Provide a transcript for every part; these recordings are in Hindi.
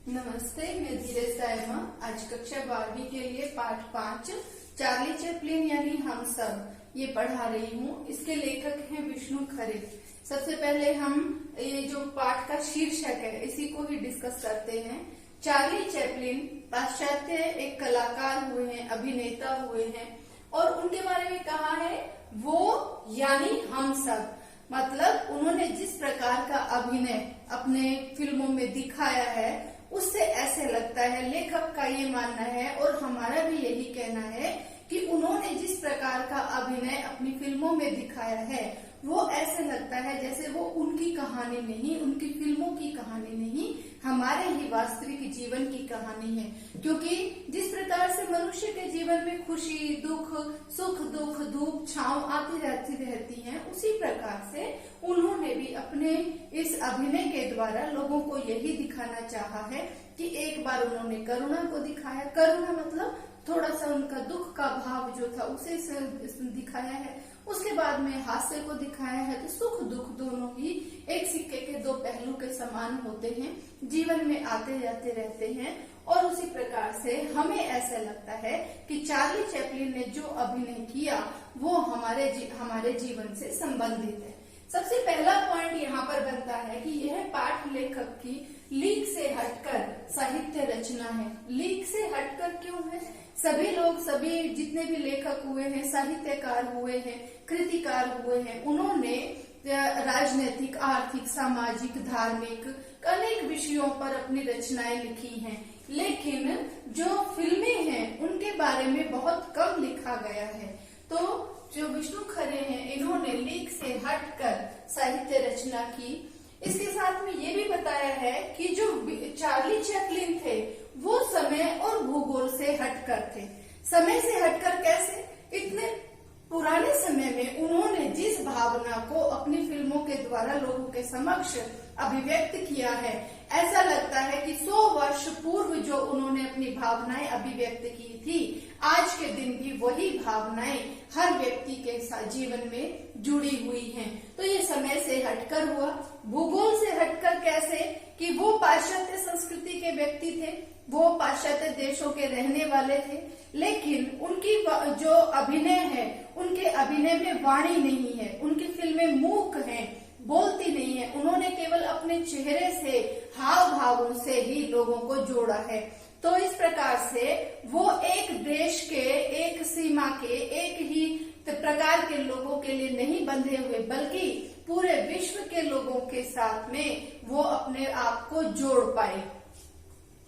नमस्ते, मैं धीरज सायमा आज कक्षा 12वीं के लिए पाठ 5 चार्ली चैपलिन यानी हम सब ये पढ़ा रही हूँ। इसके लेखक हैं विष्णु खरे। सबसे पहले हम ये जो पाठ का शीर्षक है इसी को ही डिस्कस करते हैं। चार्ली चैपलिन पाश्चात्य एक कलाकार हुए हैं, अभिनेता हुए हैं और उनके बारे में कहा है वो यानी हम सब। मतलब उन्होंने जिस प्रकार का अभिनय अपने फिल्मों में दिखाया है उससे ऐसे लगता है, लेखक का ये मानना है और हमारा भी यही कहना है कि उन्होंने जिस प्रकार का अभिनय अपनी फिल्मों में दिखाया है वो ऐसे लगता है जैसे वो उनकी कहानी नहीं, उनकी फिल्मों की कहानी नहीं, हमारे ही वास्तविक जीवन की कहानी है। क्योंकि जिस प्रकार से मनुष्य के जीवन में खुशी, दुख, सुख, दुख, धूप, छांव आती रहती हैं, उसी प्रकार से उन्होंने भी अपने इस अभिनय के द्वारा लोगों को यही दिखाना चाहा है कि एक बार उन्होंने करुणा को दिखाया। करुणा मतलब थोड़ा सा उनका दुख का भाव जो था उसे दिखाया है। उसके बाद में हास्य को दिखाया है। तो सुख दुख दोनों ही एक सिक्के के दो पहलू के समान होते हैं, जीवन में आते जाते रहते हैं। और उसी प्रकार से हमें ऐसा लगता है कि चार्ली चैपलिन ने जो अभिनय किया वो हमारे जीवन से संबंधित है। सबसे पहला पॉइंट यहाँ पर बनता है कि यह पाठ लेखक की लीक से हटकर साहित्य रचना है। लीक से हटकर क्यों है? सभी जितने भी लेखक हुए हैं, साहित्यकार हुए हैं, कृतिकार हुए हैं, उन्होंने राजनीतिक, आर्थिक, सामाजिक, धार्मिक अनेक विषयों पर अपनी रचनाएं लिखी हैं। लेकिन जो फिल्में हैं उनके बारे में बहुत कम लिखा गया है। तो जो विष्णु खरे हैं इन्होंने लीक से हटकर साहित्य रचना की। इसके साथ में ये भी बताया है कि जो चार्ली चैपलिन थे वो समय और भूगोल से हटकर थे। समय से हटकर कैसे? इतने पुराने समय में उन्होंने जिस भावना को अपनी फिल्मों के द्वारा लोगों के समक्ष अभिव्यक्त किया है, ऐसा लगता है कि 100 वर्ष पूर्व जो उन्होंने अपनी भावनाएं अभिव्यक्त की थी, आज के दिन भी वही भावनाएं हर व्यक्ति के जीवन में जुड़ी हुई हैं। तो ये समय से हटकर हुआ। भूगोल से हटकर कैसे? कि वो पाश्चात्य संस्कृति के व्यक्ति थे, वो पाश्चात्य देशों के रहने वाले थे, लेकिन उनकी जो अभिनय है उनके अभिनय में वाणी नहीं है, उनकी फिल्में मूक हैं, बोलती नहीं है। उन्होंने केवल अपने चेहरे से, हाव भावों से ही लोगों को जोड़ा है। तो इस प्रकार से वो एक देश के, एक सीमा के, एक ही प्रकार के लोगों के लिए नहीं बंधे हुए, बल्कि पूरे विश्व के लोगों के साथ में वो अपने आप को जोड़ पाए।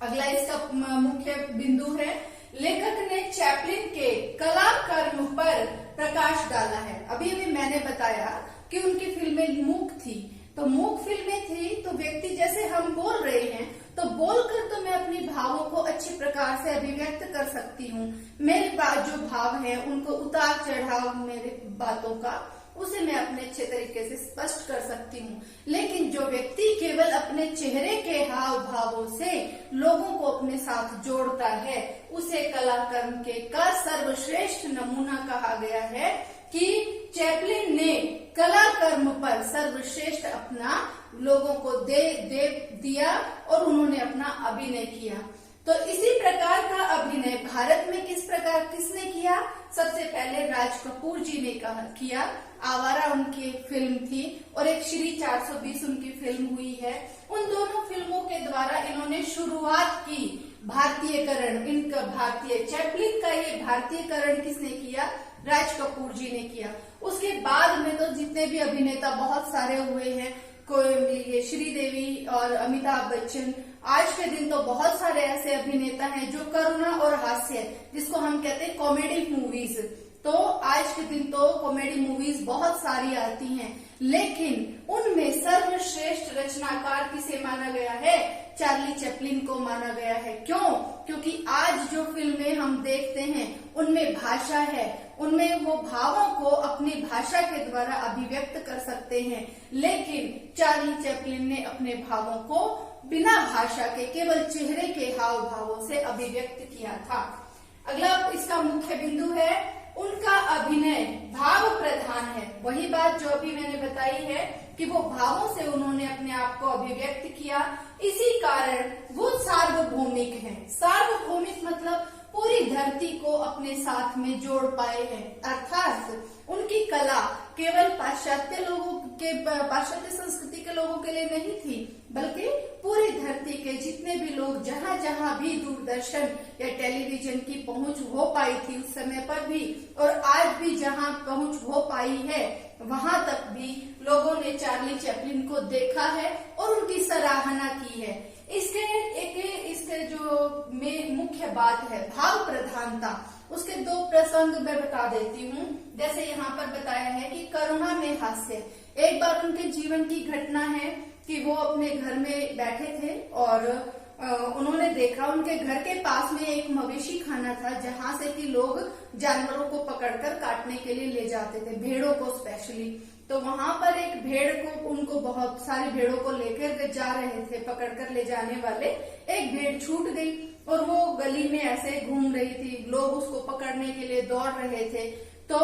अगला इसका मुख्य बिंदु है, लेखक ने चैपलिन के कला कर्म पर प्रकाश डाला है। अभी मैंने बताया कि उनकी फिल्में मूक थी, तो मूक फिल्में थी तो व्यक्ति जैसे हम बोल रहे हैं तो बोलकर तो मैं अपनी भावों को अच्छी प्रकार से अभिव्यक्त कर सकती हूँ। मेरे जो भाव है उनको उतार चढ़ाव मेरे बातों का उसे मैं अपने अच्छे तरीके से स्पष्ट कर सकती हूँ। लेकिन जो व्यक्ति केवल अपने चेहरे के हाव भावों से लोगों को अपने साथ जोड़ता है उसे कलाकर्म के का सर्वश्रेष्ठ नमूना कहा गया है कि चैपलिन ने कला कर्म पर सर्वश्रेष्ठ अपना लोगों को दे दिया और उन्होंने अपना अभिनय किया। तो इसी प्रकार का अभिनय भारत में किसने किया? सबसे पहले राज कपूर जी ने किया। आवारा उनकी एक फिल्म थी और एक श्री 420 उनकी फिल्म हुई है। उन दोनों फिल्मों के द्वारा इन्होंने शुरुआत की भारतीयकरण। इनका चैपलिन का ये भारतीयकरण किसने किया? राज कपूर जी ने किया। उसके बाद में तो जितने भी अभिनेता बहुत सारे हुए हैं, कोई ये श्रीदेवी और अमिताभ बच्चन, आज के दिन तो बहुत सारे ऐसे अभिनेता हैं जो करुणा और हास्य, जिसको हम कहते हैं कॉमेडी मूवीज, तो आज के दिन तो कॉमेडी मूवीज बहुत सारी आती हैं। लेकिन उनमें सर्वश्रेष्ठ रचनाकार किसे माना गया है? चार्ली चैपलिन को माना गया है। क्यों? क्योंकि आज जो फिल्में हम देखते हैं उनमें भाषा है, उनमें वो भावों को अपनी भाषा के द्वारा अभिव्यक्त कर सकते हैं। लेकिन चार्ली चैपलिन ने अपने भावों को बिना भाषा के केवल चेहरे के हाव भावों से अभिव्यक्त किया था। अगला इसका मुख्य बिंदु है, उनका अभिनय भाव प्रधान है। वही बात जो अभी मैंने बताई है कि वो भावों से उन्होंने अपने आप को अभिव्यक्त किया। इसी कारण वो सार्वभौमिक हैं। सार्वभौमिक मतलब पूरी धरती को अपने साथ में जोड़ पाए हैं, अर्थात उनकी कला केवल पाश्चात्य संस्कृति के लोगों के लिए नहीं थी, बल्कि पूरी धरती के जितने भी लोग जहाँ जहाँ भी दूरदर्शन या टेलीविजन की पहुंच हो पाई थी उस समय पर भी, और आज भी जहाँ पहुंच हो पाई है वहां तक भी लोगों ने चार्ली चैपलिन को देखा है और उनकी सराहना की है। इसके जो में मुख्य बात है भाव प्रधानता, उसके दो प्रसंग मैं बता देती हूँ। जैसे यहाँ पर बताया है कि करुणा में हास्य। एक बार उनके जीवन की घटना है कि वो अपने घर में बैठे थे और उन्होंने देखा उनके घर के पास में एक मवेशी खाना था जहाँ से कि लोग जानवरों को पकड़कर काटने के लिए ले जाते थे, भेड़ों को स्पेशली। तो वहां पर एक भेड़ को, उनको बहुत सारी भेड़ों को लेकर जा रहे थे, पकड़कर ले जाने वाले एक भेड़ छूट गई और वो गली में ऐसे घूम रही थी। लोग उसको पकड़ने के लिए दौड़ रहे थे, तो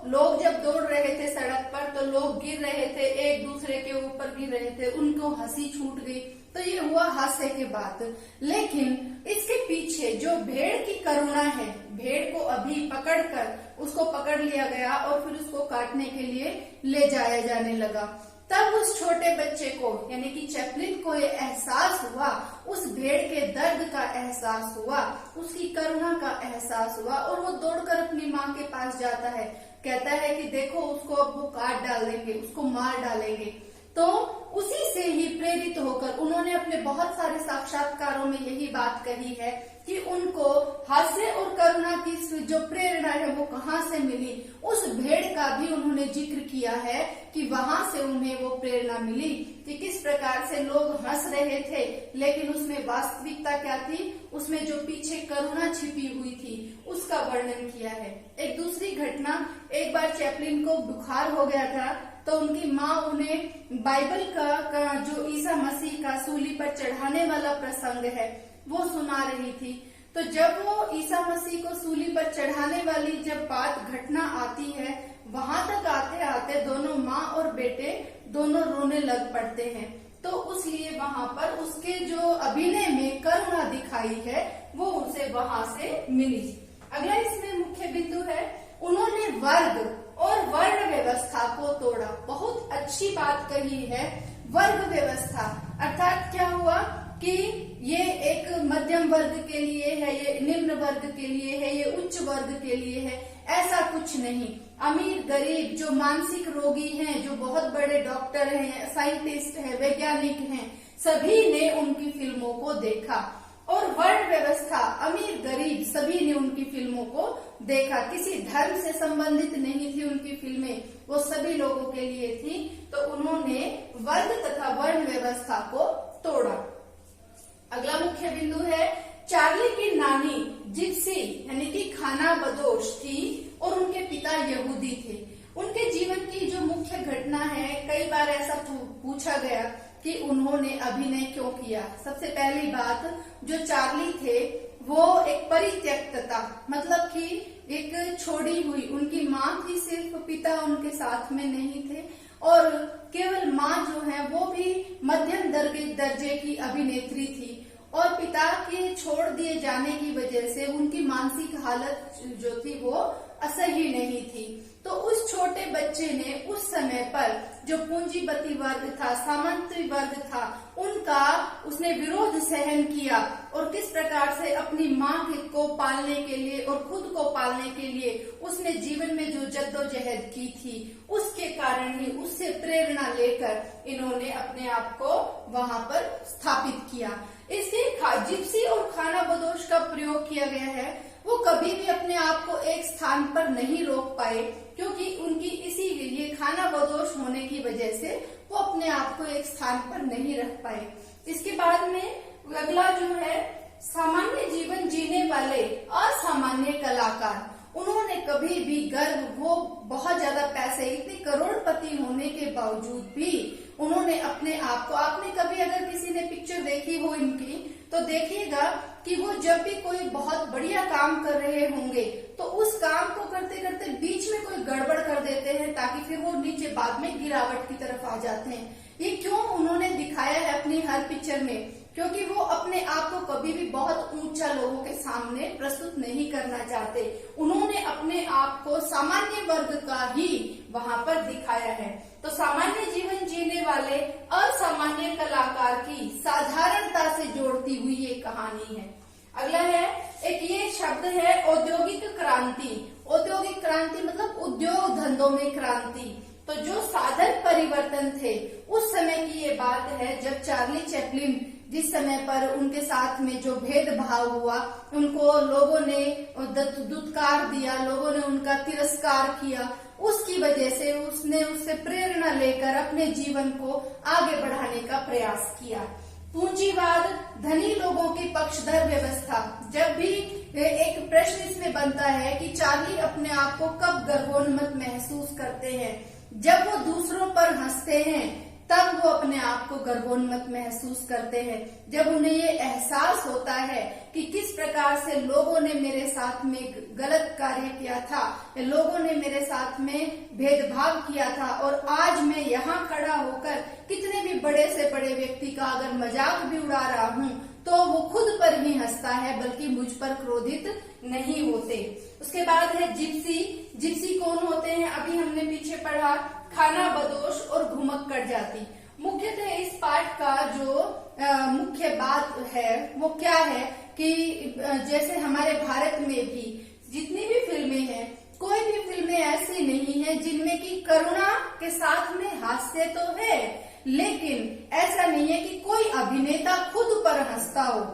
लोग जब दौड़ रहे थे सड़क पर तो लोग गिर रहे थे, एक दूसरे के ऊपर गिर रहे थे, उनको हंसी छूट गई। तो ये हुआ हास्य की बात। लेकिन इसके पीछे जो भेड़ की करुणा है, भेड़ को अभी पकड़कर उसको पकड़ लिया गया और फिर उसको काटने के लिए ले जाया जाने लगा। तब उस छोटे बच्चे को यानी कि चैपलिन को ये एहसास हुआ, उस भेड़ के दर्द का एहसास हुआ, उसकी करुणा का एहसास हुआ और वो दौड़कर अपनी माँ के पास जाता है, कहता है कि देखो उसको अब वो काट डालेंगे, उसको मार डालेंगे। तो उसी से ही प्रेरित होकर उन्होंने अपने बहुत सारे साक्षात्कारों में यही बात कही है कि उनको हास्य और करुणा की जो प्रेरणा है वो कहाँ से मिली। उस भेड़ का भी उन्होंने जिक्र किया है कि वहां से उन्हें वो प्रेरणा मिली कि किस प्रकार से लोग हंस रहे थे, लेकिन उसमें वास्तविकता क्या थी, उसमें जो पीछे करुणा छिपी हुई थी उसका वर्णन किया है। एक दूसरी घटना, एक बार चैपलिन को बुखार हो गया था तो उनकी माँ उन्हें बाइबल का जो ईसा मसीह का सूली पर चढ़ाने वाला प्रसंग है वो सुना रही थी। तो जब वो ईसा मसीह को सूली पर चढ़ाने वाली जब बात घटना आती है, वहां तक आते आते दोनों माँ और बेटे दोनों रोने लग पड़ते हैं। तो उसलिए वहां पर उसके जो अभिनय में करुणा दिखाई है वो उसे वहां से मिली। अगला इसमें मुख्य बिंदु है, उन्होंने वर्ग और वर्ण व्यवस्था को तोड़ा। बहुत अच्छी बात कही है, वर्ग व्यवस्था अर्थात क्या हुआ कि ये एक मध्यम वर्ग के लिए है, ये निम्न वर्ग के लिए है, ये उच्च वर्ग के लिए है, ऐसा कुछ नहीं। अमीर गरीब, जो मानसिक रोगी हैं, जो बहुत बड़े डॉक्टर हैं, साइंटिस्ट हैं, वैज्ञानिक हैं, सभी ने उनकी फिल्मों को देखा। और वर्ण व्यवस्था, अमीर गरीब सभी ने उनकी फिल्मों को देखा। किसी धर्म से संबंधित नहीं थी उनकी फिल्में, वो सभी लोगों के लिए थी। तो उन्होंने वर्ग तथा वर्ण व्यवस्था को तोड़ा। अगला मुख्य बिंदु है, चार्ली की नानी जिप्सी यानी कि खाना बदोश थी और उनके पिता यहूदी थे। उनके जीवन की जो मुख्य घटना है, कई बार ऐसा पूछा गया कि उन्होंने अभिनय क्यों किया। सबसे पहली बात, जो चार्ली थे वो एक परित्यक्तता, मतलब कि एक छोड़ी हुई, उनकी माँ थी सिर्फ, पिता उनके साथ में नहीं थे, और केवल माँ जो है वो भी मध्यम दर्जे की अभिनेत्री थी, और पिता के छोड़ दिए जाने की वजह से उनकी मानसिक हालत जो थी वो असह्य नहीं थी। तो उस छोटे बच्चे ने उस समय पर जो पूंजीपति वर्ग था, सामंती वर्ग था, उसने विरोध सहन किया और किस प्रकार से अपनी माँ को पालने के लिए और खुद को पालने के लिए उसने जीवन में जो जद्दोजहद की थी, उसके कारण ही उससे प्रेरणा लेकर इन्होंने अपने आप को वहां पर स्थापित किया। इसके जिप्सी और खाना बदोश का प्रयोग किया गया है। वो कभी भी अपने आप को एक स्थान पर नहीं रोक पाए, क्योंकि उनकी इसीलिए खाना बदोश होने की वजह से वो अपने आप को एक स्थान पर नहीं रख पाए। इसके बाद में अगला जो है, सामान्य जीवन जीने वाले असामान्य कलाकार। उन्होंने कभी भी गर्व, वो बहुत ज्यादा पैसे, इतने करोड़पति होने के बावजूद भी उन्होंने अपने आप को, आपने कभी अगर किसी ने पिक्चर देखी हो इनकी तो देखिएगा कि वो जब भी कोई बहुत बढ़िया काम कर रहे होंगे तो उस काम को करते करते बीच में कोई गड़बड़ कर देते हैं, ताकि फिर वो नीचे बाद में गिरावट की तरफ आ जाते हैं। ये क्यों उन्होंने दिखाया है अपनी हर पिक्चर में, क्योंकि वो अपने आप को कभी भी बहुत ऊंचा लोगों के सामने प्रस्तुत नहीं करना चाहते। उन्होंने अपने आप को सामान्य वर्ग का ही वहां पर दिखाया है। तो सामान्य जीवन जीने वाले असामान्य कलाकार की साधारणता से जोड़ती हुई ये कहानी है। अगला है एक ये शब्द है औद्योगिक क्रांति। औद्योगिक क्रांति मतलब उद्योग धंधों में क्रांति। तो जो साधन परिवर्तन थे उस समय की ये बात है जब चार्ली चैपलिन जिस समय पर उनके साथ में जो भेदभाव हुआ, उनको लोगों ने दुत्कार दिया, लोगों ने उनका तिरस्कार किया, उसकी वजह से उसने उससे प्रेरणा लेकर अपने जीवन को आगे बढ़ाने का प्रयास किया। पूंजीवाद, धनी लोगों की पक्षधर व्यवस्था। जब भी एक प्रश्न इसमें बनता है कि चार्ली अपने आप को कब गर्वोन्मत्त महसूस करते हैं, जब वो दूसरों पर हंसते हैं तब वो अपने आप को गर्वोन्मत्त महसूस करते हैं। जब उन्हें ये एहसास होता है कि किस प्रकार से लोगों ने मेरे साथ में गलत कार्य किया था, लोगों ने मेरे साथ में भेदभाव किया था, और आज मैं यहाँ खड़ा होकर कितने भी बड़े से बड़े व्यक्ति का अगर मजाक भी उड़ा रहा हूँ तो वो खुद पर ही हंसता है, बल्कि मुझ पर क्रोधित नहीं होते। उसके बाद है जिप्सी। जिप्सी कौन होते हैं? अभी हमने पीछे पढ़ा खाना बदोश और घुमक्कड़ जाति। मुख्यतः इस पाठ का जो मुख्य बात है वो क्या है कि जैसे हमारे भारत में भी जितनी भी फिल्में हैं, कोई भी फिल्में ऐसी नहीं है जिनमें कि करुणा के साथ में हास्य तो है, लेकिन ऐसा नहीं है कि कोई अभिनेता खुद पर हंसता हो।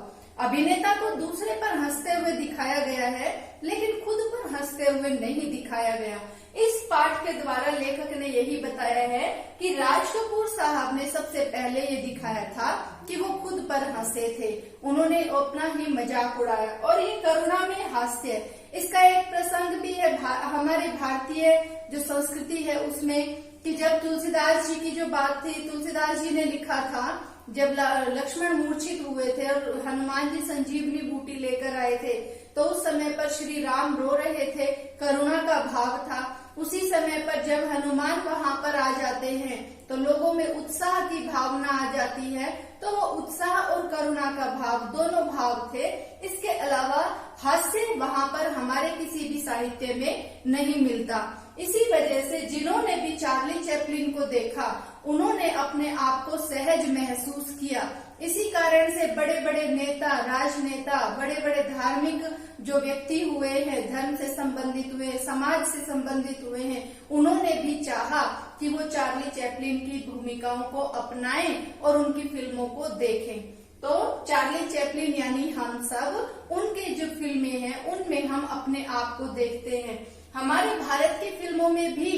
अभिनेता को दूसरे पर हंसते हुए दिखाया गया है, लेकिन खुद पर हंसते हुए नहीं दिखाया गया। इस पाठ के द्वारा लेखक ने यही बताया है कि राज कपूर साहब ने सबसे पहले ये दिखाया था कि वो खुद पर हंसे थे, उन्होंने अपना ही मजाक उड़ाया, और ये करुणा में हास्य। इसका एक प्रसंग भी है हमारे भारतीय जो संस्कृति है उसमें, कि जब तुलसीदास जी की जो बात थी, तुलसीदास जी ने लिखा था जब लक्ष्मण मूर्छित हुए थे और हनुमान जी संजीवनी बूटी लेकर आए थे, तो उस समय पर श्री राम रो रहे थे, करुणा का भाव था। उसी समय पर जब हनुमान वहां पर आ जाते हैं तो लोगों में उत्साह की भावना आ जाती है, तो वो उत्साह और करुणा का भाव दोनों भाव थे। इसके अलावा हास्य वहां पर हमारे किसी भी साहित्य में नहीं मिलता। इसी वजह से जिन्होंने भी चार्ली चैपलिन को देखा उन्होंने अपने आप को सहज महसूस किया। इसी कारण से बड़े बड़े नेता, राजनेता, बड़े बड़े धार्मिक जो व्यक्ति हुए हैं, धर्म से संबंधित हुए, समाज से संबंधित हुए हैं, उन्होंने भी चाहा कि वो चार्ली चैपलिन की भूमिकाओं को अपनाएं और उनकी फिल्मों को देखें। तो चार्ली चैपलिन यानी हम सब, उनके जो फिल्में हैं उनमें हम अपने आप को देखते हैं। हमारे भारत की फिल्मों में भी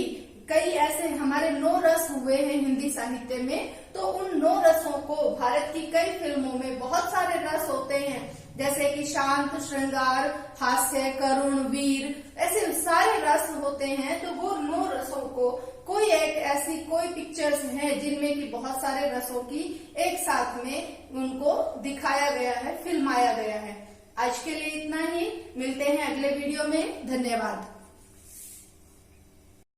कई ऐसे हमारे 9 रस हुए हैं हिंदी साहित्य में, तो उन 9 रसों को भारत की कई फिल्मों में बहुत सारे रस होते हैं, जैसे कि शांत, श्रृंगार, हास्य, करुण, वीर, ऐसे सारे रस होते हैं। तो वो 9 रसों को कोई एक ऐसी कोई पिक्चर्स हैं जिनमें कि बहुत सारे रसों की एक साथ में उनको दिखाया गया है, फिल्माया गया है। आज के लिए इतना ही, मिलते हैं अगले वीडियो में। धन्यवाद।